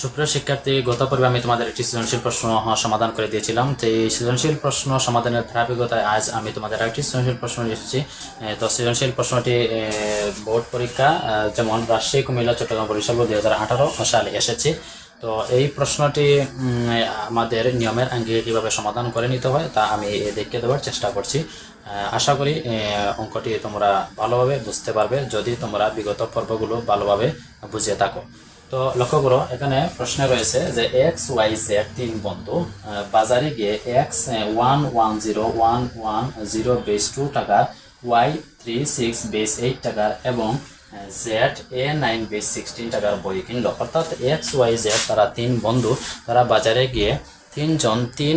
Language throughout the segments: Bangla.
সুপ্রিয় শিক্ষার্থী, গত পর্বে আমি তোমাদের একটি সৃজনশীল প্রশ্ন সমাধান করে দিয়েছিলাম। তো এই সৃজনশীল প্রশ্ন সমাধানের ধারাবাহিকতায় আজ আমি তোমাদের একটি সৃজনশীল প্রশ্ন নিয়ে এসেছি। তো সৃজনশীল প্রশ্নটি বোর্ড পরীক্ষা যেমন রাজশাহী, কুমিল্লা, চট্টগ্রাম, বরিশাল 2018 সালে এসেছে। তো এই প্রশ্নটি আমাদের নিয়মের আঙ্গিকে কীভাবে সমাধান করে নিতে হয় তা আমি দেখিয়ে দেওয়ার চেষ্টা করছি। আশা করি অঙ্কটি তোমরা ভালোভাবে বুঝতে পারবে যদি তোমরা বিগত পর্বগুলো ভালোভাবে বুঝে থাকো। তো লক্ষ্য করো, এখানে প্রশ্নে রয়েছে যে এক্স ওয়াই জেড তিন বন্ধু বাজারে গিয়ে এক্স 110 বেস 2 টাকার, ওয়াই 36 বেস 8 টাকার এবং জেড A9 বেস 16 টাকার বই কিনলো। অর্থাৎ এক্স ওয়াই জেড তারা তিন বন্ধু, তারা বাজারে গিয়ে তিনজন তিন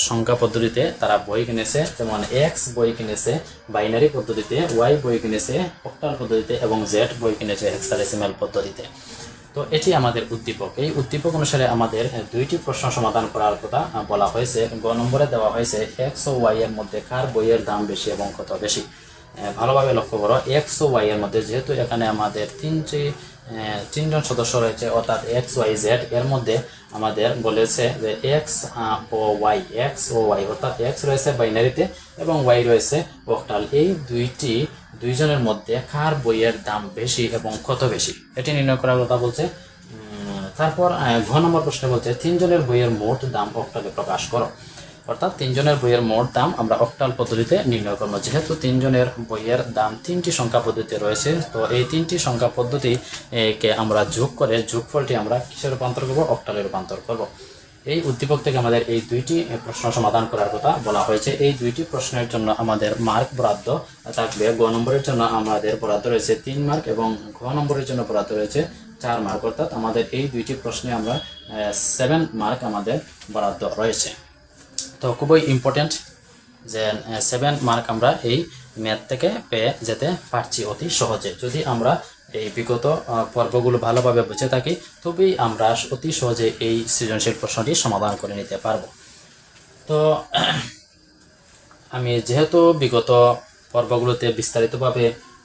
সংখ্যা পদ্ধতিতে তারা বই কিনেছে। যেমন এক্স বই কিনেছে বাইনারি পদ্ধতিতে, ওয়াই বই কিনেছে অক্টাল পদ্ধতিতে এবং জেড বই কিনেছে হেক্সাডেসিমাল পদ্ধতিতে। তো এটি আমাদের উদ্দীপক। এই উদ্দীপক অনুসারে আমাদের দুইটি প্রশ্ন সমাধান করার কথা বলা হয়েছে। গ নম্বরে দেওয়া হয়েছে এক্স ও ওয়াই এর মধ্যে কার বইয়ের দাম বেশি এবং কত বেশি। ভালোভাবে লক্ষ্য করো, এক্স ও ওয়াই এর মধ্যে যেহেতু এখানে আমাদের তিনজন সদস্য রয়েছে, অর্থাৎ এক্স ওয়াই জেড, এর মধ্যে আমাদের বলেছে যে এক্স ও ওয়াই অর্থাৎ এক্স রয়েছে বাইনারিতে এবং ওয়াই রয়েছে অক্টাল। এই দুইজনের মধ্যে কার বইয়ের দাম বেশি এবং কত বেশি এটি নির্ণয় করার কথা বলছে। তারপর ঘ নম্বর প্রশ্নে বলছে তিনজনের বইয়ের মোট দাম অক্টালে প্রকাশ করো। অর্থাৎ তিনজনের বইয়ের মোট দাম আমরা অক্টাল পদ্ধতিতে নির্ণয় করবো। যেহেতু তিনজনের বইয়ের দাম তিনটি সংখ্যা পদ্ধতিতে রয়েছে, তো এই তিনটি সংখ্যা পদ্ধতিকে আমরা যোগ করে যোগফলটি আমরা কিসের রূপান্তর করবো? অক্টালে রূপান্তর করব। এই উদ্দীপক থেকে আমাদের এই দুইটি প্রশ্ন সমাধান করার কথা বলা হয়েছে। এই দুইটি প্রশ্নের জন্য আমাদের মার্ক বরাদ্দ থাকবে। গ নম্বরের জন্য আমাদের বরাদ্দ রয়েছে 3 মার্ক এবং ঘ নম্বরের জন্য বরাদ্দ রয়েছে 4 মার্ক। অর্থাৎ আমাদের এই দুইটি প্রশ্নে আমরা 7 মার্ক আমাদের বরাদ্দ রয়েছে। তো খুবই ইম্পর্টেন্ট যে 7 মার্ক আমরা এই ম্যাথ থেকে পেয়ে যেতে পারছি অতি সহজে। যদি আমরা এই বিগত পর্বগুলো ভালোভাবে বুঝে থাকি তবেই আমরা অতি সহজে এই সৃজনশীল প্রশ্নটি সমাধান করে নিতে পারব। তো আমি যেহেতু বিগত পর্বগুলোতে বিস্তারিতভাবে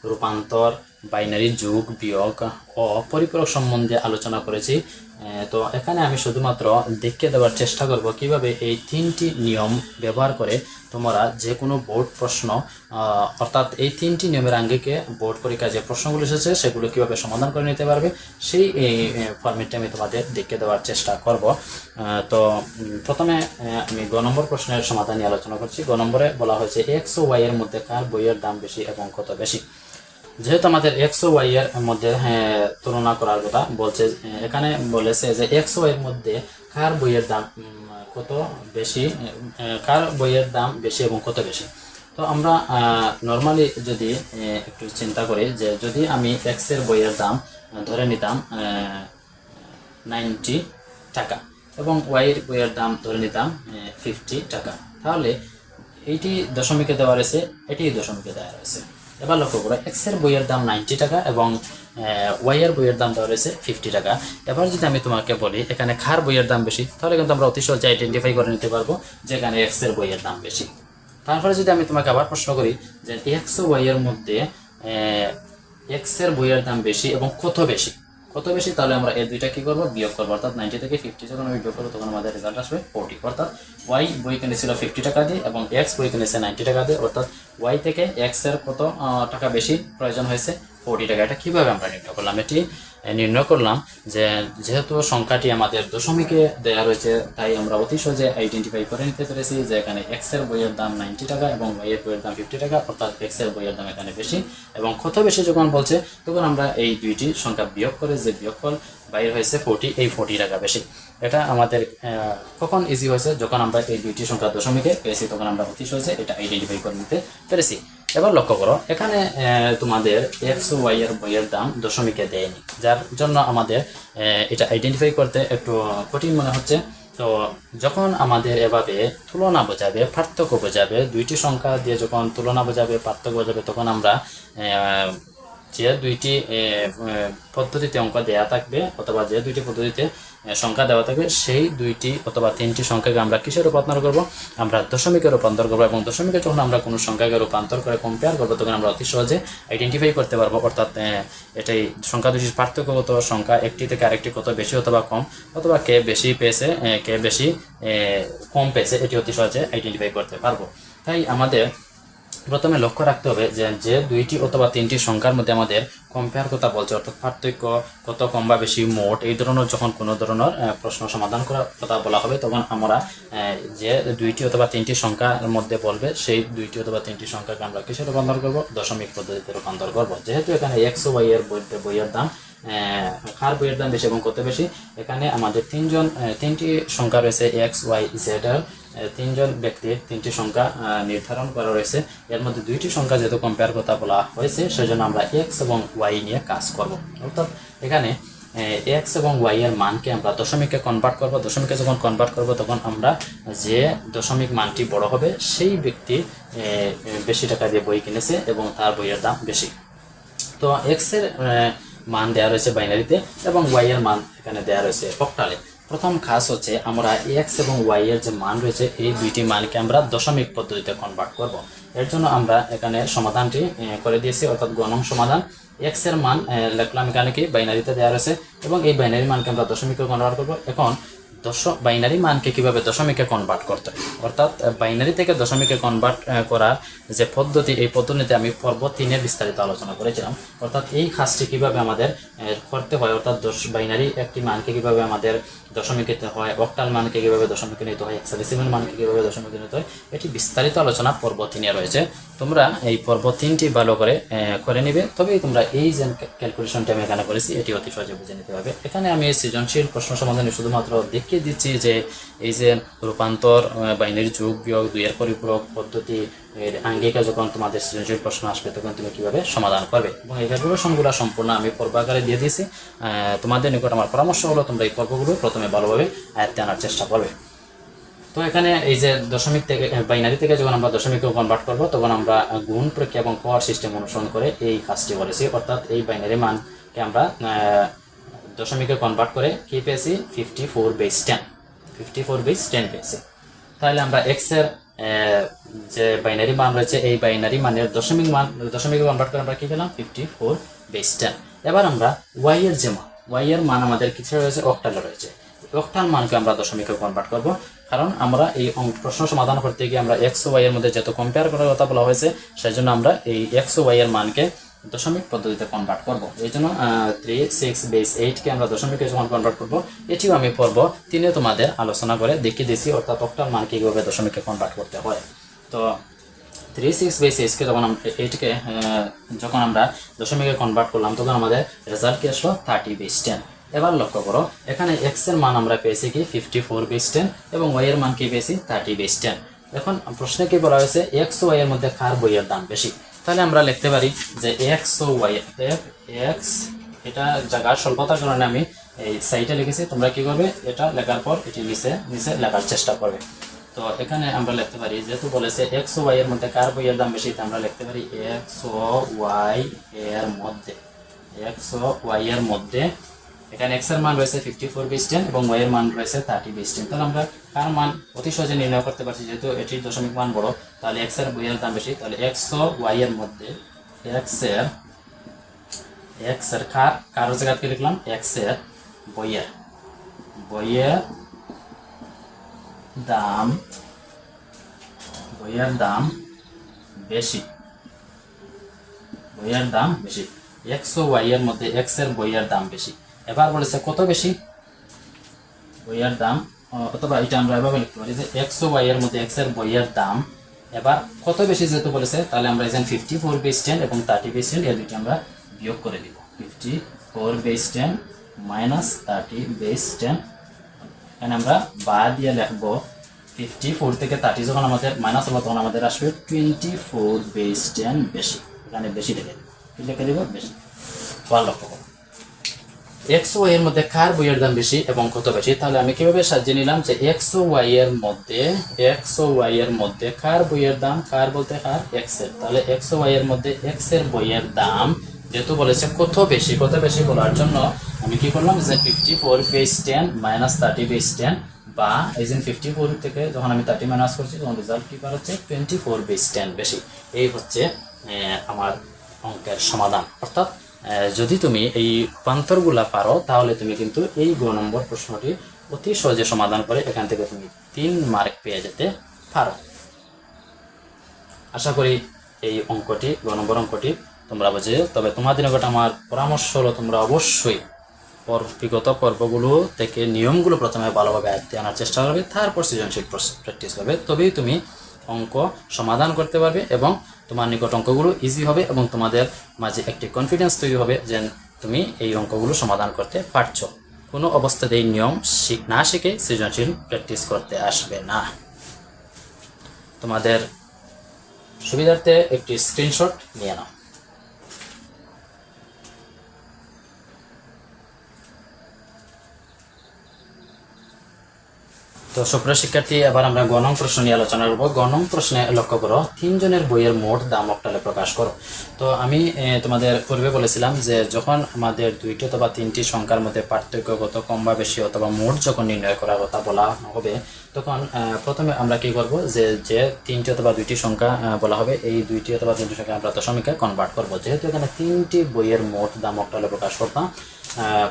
রূপান্তর, বাইনারি যোগ, বিয়োগ ও পরিপূরক সম্বন্ধে আলোচনা করেছি, তো এখানে আমি শুধুমাত্র দেখিয়ে দেওয়ার চেষ্টা করব কিভাবে এই তিনটি নিয়ম ব্যবহার করে তোমরা যে কোনো বোর্ড প্রশ্ন, অর্থাৎ এই তিনটি নিয়মের আঙ্গিকে বোর্ড পরীক্ষায় যে প্রশ্নগুলো এসেছে সেগুলো কীভাবে সমাধান করে নিতে পারবে সেই ফরম্যাটটা আমি তোমাদের দেখিয়ে দেওয়ার চেষ্টা করব। তো প্রথমে আমি গ নম্বর প্রশ্নের সমাধান নিয়ে আলোচনা করছি। গ নম্বরে বলা হয়েছে এক্স ও ওয়াই এর মধ্যে কার বইয়ের দাম বেশি এবং কত বেশি। যেহেতু আমাদের এক্স ও ওয়াই এর মধ্যে তুলনা করার কথা বলছে, এখানে বলেছে যে এক্স ও ওয়াই এর মধ্যে কার বইয়ের দাম কত বেশি, কার বইয়ের দাম বেশি এবং কত বেশি। তো আমরা নর্মালি যদি একটু চিন্তা করি যে যদি আমি এক্স এর বইয়ের দাম ধরে নিতাম 90 টাকা এবং ওয়াই এর বইয়ের দাম ধরে নিতাম 50 টাকা, তাহলে এইটি দশমিকে দেওয়া রয়েছে, এটি দশমিকে দেওয়া রয়েছে। এবার লক্ষ্য করো, এক্স এর বইয়ের দাম 90 টাকা এবং ওয়াই এর বইয়ের দাম দেওয়া রয়েছে 50 টাকা। এবার যদি আমি তোমাকে বলি এখানে কার বইয়ের দাম বেশি, তাহলে কিন্তু আমরা অতি সহজে আইডেন্টিফাই করে নিতে পারবো যে এখানে এক্স এর বইয়ের দাম বেশি। তারপরে যদি আমি তোমাকে আবার প্রশ্ন করি যে এক্স ও ওয়াই এর মধ্যে এক্স এর বইয়ের দাম বেশি এবং কত বেশি, তাহলে আমরা এই দুইটা কি করবো? বিয়োগ করবো। অর্থাৎ 90 থেকে 50 যখন আমি বিয়োগ করবো তখন আমাদের রেজাল্ট আসবে 40। অর্থাৎ ওয়াই বই কিনেছিল 50 টাকা দিয়ে এবং এক্স বই কিনেছে 90 টাকা দিয়ে। অর্থাৎ ওয়াই থেকে এক্স এর কত টাকা বেশি প্রয়োজন হয়েছে? 40 টাকা। এটা কিভাবে আমরা নির্ণয় করলাম? এটি নির্ণয় করলাম যে যেহেতু সংখ্যাটি আমাদের দশমিকে দেওয়া রয়েছে তাই আমরা অতি সহজে আইডেন্টিফাই করে নিতে পেরেছি যে এখানে এক্স এর বইয়ের দাম 90 টাকা এবং ওয়াই এর বইয়ের দাম 50 টাকা। অর্থাৎ এক্স এর বইয়ের দাম এখানে বেশি এবং কত বেশি যখন বলছে তখন আমরা এই দুইটি সংখ্যা বিয়োগ করে যে বিয়োগফল বাইর হয়েছে 40, এই 40 টাকা বেশি। এটা আমাদের কখন ইজি হয়েছে? যখন আমরা এই দুইটি সংখ্যা দশমিকে পেয়েছি তখন আমরা অতি সহজে এটা আইডেন্টিফাই করে নিতে পেরেছি। এবার লক্ষ্য করো, এখানে তোমাদের এক্স ও ওয়াই এর বইয়ের দাম দশমিকে দেয়নি, যার জন্য আমাদের এটা আইডেন্টিফাই করতে একটু কঠিন মনে হচ্ছে। তো যখন আমাদের এভাবে তুলনা বোঝাবে, পার্থক্য বোঝাবে, দুইটি সংখ্যা দিয়ে যখন তুলনা বোঝাবে, পার্থক্য বোঝাবে, তখন আমরা যে দুইটি পদ্ধতিতে অঙ্ক দেয়া থাকবে অথবা যে দুইটি পদ্ধতিতে সংখ্যা দেওয়া থাকবে সেই দুইটি অথবা তিনটি সংখ্যাকে আমরা কিসের রূপান্তর করব, আমরা দশমিকে রূপান্তর করবো। এবং দশমিকে যখন আমরা কোনো সংখ্যাকে রূপান্তর করে কম্পেয়ার করবো তখন আমরা অতি সহজে আইডেন্টিফাই করতে পারবো, অর্থাৎ এটাই সংখ্যা দুটির পার্থক্যগত সংখ্যা একটি থেকে আরেকটি কত বেশি অথবা কম, অথবা কে বেশি পেয়েছে কে বেশি কম পেয়েছে, এটি অতি সহজে আইডেন্টিফাই করতে পারবো। তাই আমাদের প্রথমে লক্ষ্য রাখতে হবে যে যে দুইটি অথবা তিনটি সংখ্যার মধ্যে আমাদের কম্পেয়ার কথা বলছে, অর্থাৎ পার্থক্য কত কম বা বেশি মোট, এই ধরনের যখন কোনো ধরনের প্রশ্ন সমাধান করার কথা বলা হবে তখন আমরা যে দুইটি অথবা তিনটি সংখ্যার মধ্যে বলবে সেই দুইটি অথবা তিনটি সংখ্যাকে আমরা কিসে রূপান্তর করব, দশমিক পদ্ধতিতে রূপান্তর করব। যেহেতু এখানে এক্স ও ওয়াই এর বইয়ের দাম কার বইয়ের দাম বেশি এবং কত বেশি, এখানে আমাদের তিনটি সংখ্যা রয়েছে এক্স ওয়াই জেড এর, তিনজন ব্যক্তির তিনটি সংখ্যা নির্ধারণ করা রয়েছে। এর মধ্যে দুইটি সংখ্যা যেহেতু কম্পেয়ার কথা বলা হয়েছে সেজন্য আমরা এক্স এবং ওয়াই নিয়ে কাজ করব। অর্থাৎ এখানে এক্স এবং ওয়াই এর মানকে আমরা দশমিকে কনভার্ট করব। দশমিকে যখন কনভার্ট করব তখন আমরা যে দশমিক মানটি বড় হবে সেই ব্যক্তি বেশি টাকা দিয়ে বই কিনেছে এবং তার বইয়ের দাম বেশি। তো এক্স এর মান দেওয়া রয়েছে বাইনারিতে এবং ওয়াই এর মান এখানে দেওয়া রয়েছে অক্টালে। প্রথম কাজ হচ্ছে আমরা এক্স এবং ওয়াই এর যে মান রয়েছে এই দুইটি মানকে আমরা দশমিক পদ্ধতিতে কনভার্ট করব। এর জন্য আমরা এখানে সমাধানটি করে দিয়েছি, অর্থাৎ গণন সমাধান। এক্স এর মান লিখলাম এখানে কি বাইনারিতে দেওয়া রয়েছে এবং এই বাইনারি মানকে আমরা দশমিকে কনভার্ট করব। এখন বাইনারি মানকে কিভাবে দশমিকে কনভার্ট করতে হয়, অর্থাৎ বাইনারি থেকে দশমিকে কনভার্ট করার যে পদ্ধতি, এই পদ্ধতিতে আমি পর্ব 3-এ বিস্তারিত আলোচনা করেছিলাম। অর্থাৎ এই কাজটি কিভাবে আমাদের করতে হয়, অর্থাৎ বাইনারি একটি মানকে কিভাবে আমাদের দশমিকে নিতে হয়, অক্টাল মানকে কিভাবে দশমিকে নিতে হয়, হেক্সাডেসিমাল মানকে কিভাবে দশমিকে নিতে হয়, এটি বিস্তারিত আলোচনা পর্ব 3-এ রয়েছে। তোমরা এই পর্ব 3টি ভালো করে নিবে, তবেই তোমরা এই যে ক্যালকুলেশনটি আমি এখানে করেছি এটি অতি সহজে বুঝে নিতে পারবে। এখানে আমি সৃজনশীল প্রশ্ন সমাধানে শুধুমাত্র দেখিয়ে দিচ্ছি যে এই যে রূপান্তর, বাইনারি যোগ বিয়োগ, দুইয়ের পরিপূরক পদ্ধতি এর আঙ্গিকা যখন তোমাদের সৃজনশীল প্রশ্ন আসবে তখন তুমি কিভাবে সমাধান করবে, এবং এই ক্যালকুলেশনগুলো সম্পূর্ণ আমি পর্ব আকারে দিয়ে দিয়েছি। তোমাদের নিকট আমার পরামর্শ হলো তোমরা এই পর্বগুলো প্রথমে ভালোভাবে আয়ত্তে আনার চেষ্টা করবে। তো এখানে এই যে দশমিক থেকে বাইনারি থেকে যখন আমরা দশমিকে কনভার্ট করব তখন আমরা গুণ প্রক্রিয়া এবং পাওয়ার সিস্টেম অনুসরণ করে এই কাজটি করেছি। অর্থাৎ এই বাইনারি মানকে আমরা দশমিকে কনভার্ট করে কি পেয়েছি, 54/10 পেয়েছি। তাহলে আমরা এক্স এর যে বাইনারি মান রয়েছে এই বাইনারি মানের দশমিকে কনভার্ট করে আমরা কি পেলাম, 54/10। এবার আমরা ওয়াই এর যে মান, ওয়াই এর মান আমাদের কিছু রয়েছে অক্টালে রয়েছে, অক্টাল মানকে আমরা দশমিকে কনভার্ট করব। কারণ আমরা এই প্রশ্ন সমাধান করতে গিয়ে আমরা এক্স ও ওয়াই এর মধ্যে যেহেতু কম্পেয়ার করার কথা বলা হয়েছে সেই জন্য আমরা এই এক্স ও ওয়াই এর মানকে দশমিক পদ্ধতিতে কনভার্ট করব। এই জন্য 3/6/8কে আমরা দশমিকে যখন কনভার্ট করব এটিও আমি পর্ব 3-এ তোমাদের আলোচনা করে দেখিয়ে দিয়েছি, অর্থাৎ অক্টাল মানকে কীভাবে দশমিকে কনভার্ট করতে হয়। তো 3/6/8কে যখন আমরা দশমিকে কনভার্ট করলাম তখন আমাদের রেজাল্ট কি আসলো, 30/10। এবার লক্ষ্য করো এখানে এক্স এর মান আমরা পেয়েছি কি 54/10 এবং ওয়াই এর মান কি পেয়েছি 30/10। এখন প্রশ্নে কি বলা হয়েছে, এক্স ও ওয়াই এর মধ্যে কার বইয়ের দাম বেশি। তাহলে আমরা লিখতে পারি যে এক্স ও ওয়াই, এক্স এটা জায়গার স্বল্পতার কারণে আমি এই সাইডে লিখেছি, তোমরা কি করবে এটা লেখার পর এটি নিচে লেখার চেষ্টা করবে। তো এখানে আমরা লিখতে পারি যেহেতু বলেছে এক্স ও ওয়াই এর মধ্যে কার বইয়ের দাম বেশি, আমরা লিখতে পারি এক্স ও ওয়াই এর মধ্যে এখানে এক্স এর মান রয়েছে 54/10 এবং ওয়াই এর মান রয়েছে 30/10। তাহলে আমরা কার মান অতি সহজে নির্ণয় করতে পারছি, যেহেতু এটির দশমিক মান বড় তাহলে এক্স এর বইয়ের দাম বেশি। তাহলে এক্স ও ওয়াই এর মধ্যে এক্স এর কার জায়গাতে লিখলাম, এক্স এর বইয়ের দাম বেশি, এক্স ও ওয়াই এর মধ্যে এক্স এর বইয়ের দাম বেশি। এবার বলেছে কত বেশি বইয়ের দাম, অথবা এটা আমরা এভাবে লিখতে পারি যে এক্স ও ওয়াই এর মধ্যে এক্স এর বইয়ের দাম এবার কত বেশি যেহেতু বলেছে তাহলে আমরা এখানে 54/10 এবং 30/10 এর দুটি আমরা বিয়োগ করে দিব। 54/10 মাইনাস 30/10, এখানে আমরা বাদ দিয়ে লিখবো 54 থেকে 30 যখন আমাদের মাইনাস হবে তখন আমাদের আসবে 24/10 বেশি, এখানে বেশি লিখে দেব বেশি। লক্ষ্য করো এক্স ও ওয়াই এর মধ্যে কার বইয়ের দাম বেশি এবং কত বেশি। তাহলে আমি কিভাবে সাজিয়ে নিলাম যে এক্স ও ওয়াই এর মধ্যে কার বইয়ের দাম, কার বলতে কার, এক্স এর। তাহলে এক্স ও ওয়াই এর মধ্যে এক্স এর বইয়ের দাম যেহেতু বলেছে কত বেশি বলার জন্য আমি কি করলাম যে 54 বেস 10 মাইনাস 30 বেস 10, বা এই যে 54 থেকে যখন আমি 30 মাইনাস করছি তখন রেজাল্ট কি বার হচ্ছে 24 বেস 10 বেশি। এই হচ্ছে আমার অঙ্কের সমাধান। অর্থাৎ যদি তুমি এই রূপান্তরগুলা পারো তাহলে তুমি কিন্তু এই গ নম্বর প্রশ্নটি অতি সহজে সমাধান করে এখান থেকে তুমি 3 মার্ক পেয়ে যেতে পারো। আশা করি এই অঙ্কটি গ নম্বর অঙ্কটি তোমরা বুঝে। তবে তোমাদের নিকট আমার পরামর্শ হলো তোমরা অবশ্যই বিগত পর্বগুলো থেকে নিয়মগুলো প্রথমে ভালোভাবে আয়ত্তে আনার চেষ্টা করবে, তারপর সৃজনশীল প্র্যাকটিস করবে, তবেই তুমি অঙ্ক সমাধান করতে পারবে এবং তোমার নিকট অঙ্কগুলো ইজি হবে এবং তোমাদের মাঝে একটি কনফিডেন্স তৈরি হবে যে তুমি এই অঙ্কগুলো সমাধান করতে পারছো। কোনো অবস্থাতেই নিয়ম না শিখে সৃজনশীল প্র্যাকটিস করতে আসবে না। তোমাদের সুবিধার্থে একটি স্ক্রিনশট নিয়ে নাও। তো সুপ্রিয় শিক্ষার্থী, এবার আমরা গ নং প্রশ্ন নিয়ে আলোচনা করব। গ নং প্রশ্নে লক্ষ্য করো 3 জনের বইয়ের মোট দাম অক্টালে প্রকাশ করো। তো আমি তোমাদের পূর্বে বলেছিলাম যে যখন আমাদের 2টি অথবা 3টি সংখ্যার মধ্যে পার্থক্যগত কম বা বেশি অথবা মোট যখন নির্ণয় করার কথা বলা হবে তখন প্রথমে আমরা কি করব যে 3টি অথবা 2টি সংখ্যা বলা হবে, এই 2টি অথবা 3টি সংখ্যা আমরা দশমিকে কনভার্ট করব। যেহেতু এখানে 3টি বইয়ের মোট দাম অক্টালে প্রকাশ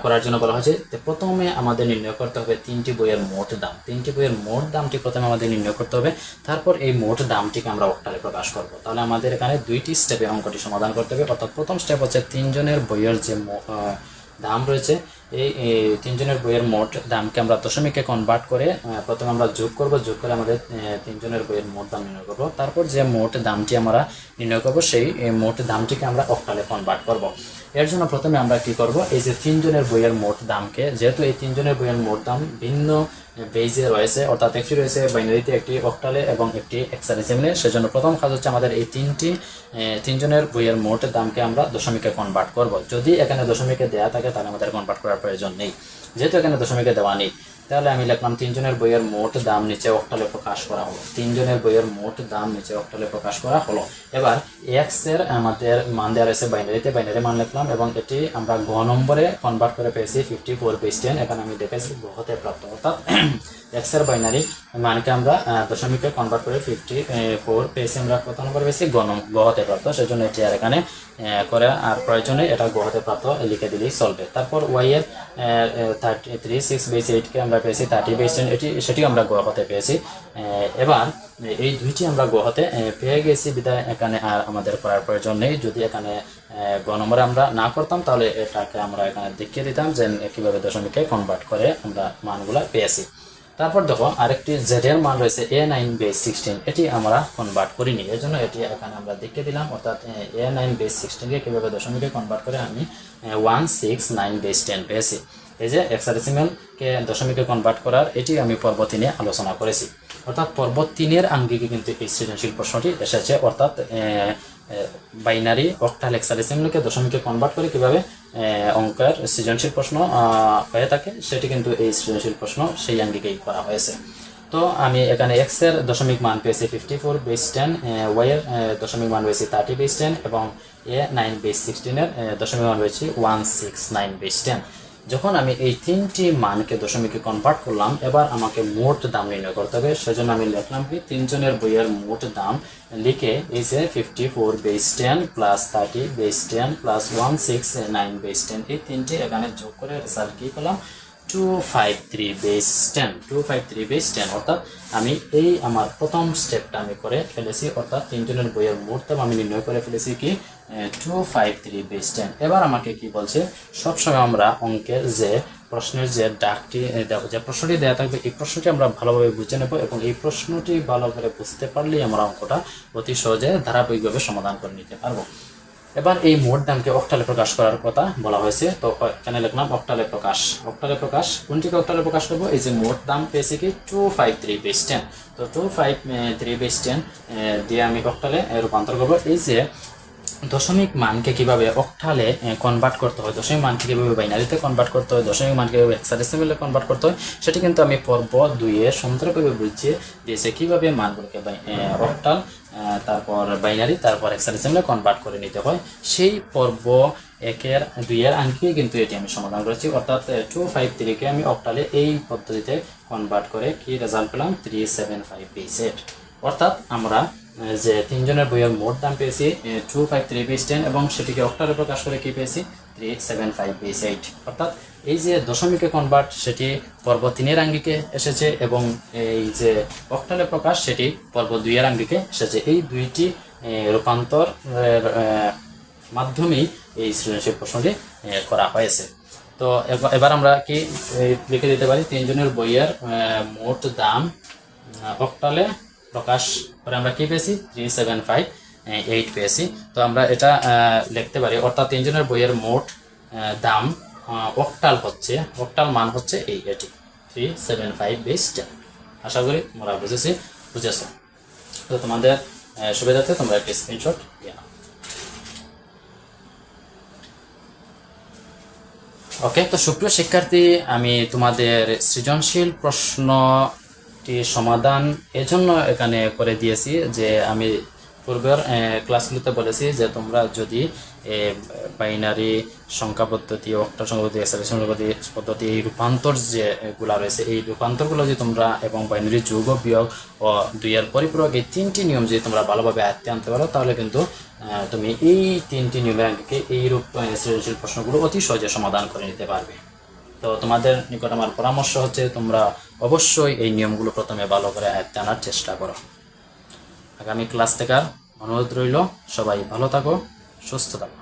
করার জন্য বলা হয়েছে প্রথমে আমাদের নির্ণয় করতে হবে 3টি বইয়ের মোট দাম। 3টি বইয়ের মোট দামটি প্রথমে আমাদের নির্ণয় করতে হবে, তারপর এই মোট দামটিকে আমরা অক্টালে প্রকাশ করব। তাহলে আমাদের এখানে 2টি স্টেপে অঙ্কটি সমাধান করতে হবে। অর্থাৎ প্রথম স্টেপ হচ্ছে 3 জনের বইয়ের যে দাম রয়েছে এই 3 জনের বইয়ের মোট দামকে আমরা দশমিকে কনভার্ট করে প্রথমে আমরা যোগ করে আমাদের 3 জনের বইয়ের মোট দাম নির্ণয় করব। তারপর যে মোট দামটি আমরা নির্ণয় করব সেই মোট দামটিকে আমরা অক্টালে কনভার্ট করব। এর জন্য প্রথমে আমরা কি করব, এই যে 3 জনের বইয়ের মোট দামকে, যেহেতু এই 3 জনের বইয়ের মোট দাম ভিন্ন বেজে রয়েছে, অর্থাৎ একটি রয়েছে বাইনারিতে, একটি অক্টালে এবং একটি হেক্সাডেসিমালে, সেজন্য প্রথম কাজ হচ্ছে আমাদের এই 3 জনের বইয়ের মোট দামকে আমরা দশমিকে কনভার্ট করব। যদি এখানে দশমিকে দেওয়া থাকে তাহলে আমাদের কনভার্ট করার প্রয়োজন নেই। যেহেতু এখানে দশমিকে দেওয়া নেই তাহলে আমি লিখলাম 3 জনের বইয়ের মোট দাম নিচে অক্টালে প্রকাশ করা হলো। 3 জনের বইয়ের মোট দাম নিচে অক্টালে প্রকাশ করা হলো। এবার এক্স এর আমাদের মান দেওয়া রয়েছে বাইনারিতে, বাইনারি মান লিখলাম এবং এটি আমরা গ নম্বরে কনভার্ট করে পেয়েছি 54 বেস 10। এখানে আমি দেখেছি গ হতে প্রাপ্ত, অর্থাৎ এক্স এর বাইনারি মানকে আমরা দশমিকে কনভার্ট করে 54 পেয়েছি, আমরা কত নম্বর পেয়েছি গ হতে প্রাপ্ত। সেজন্য এটি আর এখানে করে আর প্রয়োজনে এটা গ হতে প্রাপ্ত লিখে দিলেই চলবে। তারপর ওয়াই এর 36 বেস 8কে আমরা পেয়েছি 30 বেস 10, সেটিও আমরা গ হতে পেয়েছি। এবার এই দুইটি আমরা গ হতে পেয়ে গেছি বিধায় এখানে আর আমাদের করার প্রয়োজন নেই। যদি এখানে গ নম্বরে আমরা না করতাম তাহলে এটাকে আমরা এখানে দেখিয়ে দিতাম যে কিভাবে দশমিকে কনভার্ট করে আমরা মানগুলা পেয়েছি। তারপর দেখো আরেকটি জেড এর মান রয়েছে A9 বেস 16, এটি আমরা কনভার্ট করিনি, এর জন্য এটি এখানে আমরা দেখিয়ে দিলাম। অর্থাৎ A9 বেস 16কে কিভাবে দশমিকে কনভার্ট করে আমি 169 বেস 10 পেয়েছি। এই যে হেক্সাডেসিমালকে দশমিকে কনভার্ট করার এটি আমি পর্ব 3-এ আলোচনা করেছি। অর্থাৎ পর্ব 3-এর আঙ্গিকে কিন্তু এই সৃজনশীল প্রশ্নটি এসেছে। অর্থাৎ বাইনারি অক্টাল হেক্সাডেসিমালকে দশমিকে কনভার্ট করে কিভাবে অঙ্কের সৃজনশীল প্রশ্ন হয়ে থাকে সেটি কিন্তু এই সৃজনশীল প্রশ্ন সেই আঙ্গিকেই করা হয়েছে। তো আমি এখানে এক্স এর দশমিক মান পেয়েছি 54 বেস 10, ওয়াই এর দশমিক মান পেয়েছি 30 বেস 10 এবং A9 বেস 16 এর দশমিক মান পেয়েছি 169 বেস 10। যখন আমি এই 3টি মানকে দশমিকে কনভার্ট করলাম এবার আমাকে মোট দাম নির্ণয় করতে হবে। সেজন্য আমি লিখলাম কি 3 জনের বইয়ের মোট দাম লিখে এই যে 54 base 10 plus 30 base 10 plus 169 base 10 এই 3টি এখানে যোগ করে রেজাল্ট কি পেলাম 253 বেস 10, 253 বেস 10। অর্থাৎ আমি এই আমার প্রথম স্টেপটা আমি করে ফেলেছি, অর্থাৎ 3 জনের বইয়ের মোট দাম আমি নির্ণয় করে ফেলেছি কি 253 বেস 10। এবার আমাকে কি বলছে, সবসময় আমরা অঙ্কের যে প্রশ্নের যে ডাকটি যে প্রশ্নটি দেওয়া থাকবে এই প্রশ্নটি আমরা ভালোভাবে বুঝে নেব এবং এই প্রশ্নটি ভালো করে বুঝতে পারলেই আমরা অঙ্কটা অতি সহজে ধারাবাহিকভাবে সমাধান করে নিতে পারবো। এবার এই মোট দামকে অক্টালে প্রকাশ করার কথা বলা হয়েছে, তো এখানে লিখলাম অক্টালে প্রকাশ। অক্টালে প্রকাশ কোনটিকে অক্টালে প্রকাশ করবো, এই যে মোট দাম পেয়েছি কি 253 বেস 10, তো 253 বেস 10 দিয়ে আমি অক্টালে রূপান্তর করবো। এই যে দশমিক মানকে কিভাবে অক্টালে কনভার্ট করতে হয়, দশমিক মানকে কিভাবে বাইনারিতে কনভার্ট করতে হয়, দশমিক মানকে কিভাবে হেক্সাডেসিমেলে কনভার্ট করতে হয়, সেটি কিন্তু আমি পর্ব 2-এ সুন্দরভাবে বুঝিয়ে দিয়েছি কিভাবে মানগুলোকে অক্টাল, তারপর বাইনারি, তারপর হেক্সাডেসিমেলে কনভার্ট করে নিতে হয়। সেই পর্ব 1-2-এর আঙ্কিকে কিন্তু এটি আমি সমাধান করেছি, অর্থাৎ 253-কে আমি অক্টালে এই পদ্ধতিতে কনভার্ট করে কি রেজাল্ট পেলাম 375 পেয়েছে। অর্থাৎ আমরা যে তিনজনের বইয়ের মোট দাম পেয়েছি 253 বেস 10 এবং সেটিকে অক্টালে প্রকাশ করে কি পেয়েছি 375 বেস 8। অর্থাৎ এই যে দশমিকে কনভার্ট সেটি পর্ব 3-এর আঙ্গিকে এসেছে এবং এই যে অক্টালে প্রকাশ সেটি পর্ব 2-এর আঙ্গিকে এসেছে। এই দুইটি রূপান্তর মাধ্যমেই এই সৃজনশীল প্রশ্নটি করা হয়েছে। তো এবার আমরা কি লিখে দিতে পারি তিনজনের বইয়ের মোট দাম অক্টালে প্রকাশ করে আমরা কি পেয়েছি 375 পেয়েছি। তো আমরা এটা লিখতে পারি, অর্থাৎ তিনজনের বইয়ের মোট দাম অক্টাল হচ্ছে, অক্টাল মান হচ্ছে এটি 375 বেস 10। আশা করি তোমরা বুঝেছো। তো তোমাদের সুবিধাতে তোমরা একটি স্ক্রিনশট দিয়ে নাও। ওকে, তো সুপ্রিয় শিক্ষার্থী, আমি তোমাদের সৃজনশীল প্রশ্নটি সমাধান এজন্য এখানে করে দিয়েছি যে আমি পূর্বের ক্লাসগুলোতে বলেছি যে তোমরা যদি বাইনারি সংখ্যা পদ্ধতি, অক্টাল সংখ্যা পদ্ধতি, হেক্সাডেসিমাল পদ্ধতি, এই রূপান্তর যেগুলো রয়েছে এই রূপান্তরগুলো যদি তোমরা এবং বাইনারি যোগ বিয়োগ ও দুইয়ের পরিপূরক এই 3টি নিয়ম যদি তোমরা ভালোভাবে আয়ত্তে আনতে পারো তাহলে কিন্তু তুমি এই 3টি নিয়মের আঙ্গিকে এইরূপ সৃজনশীল প্রশ্নগুলো অতি সহজে সমাধান করে নিতে পারবে। তো তোমাদের নিকট আমার পরামর্শ হচ্ছে তোমরা অবশ্যই এই নিয়মগুলো প্রথমে ভালো করে আয়ত্তে আনার চেষ্টা করো। আগামী ক্লাস থেকে অনুরোধ রইল, সবাই ভালো থাকো, সুস্থ থাকো।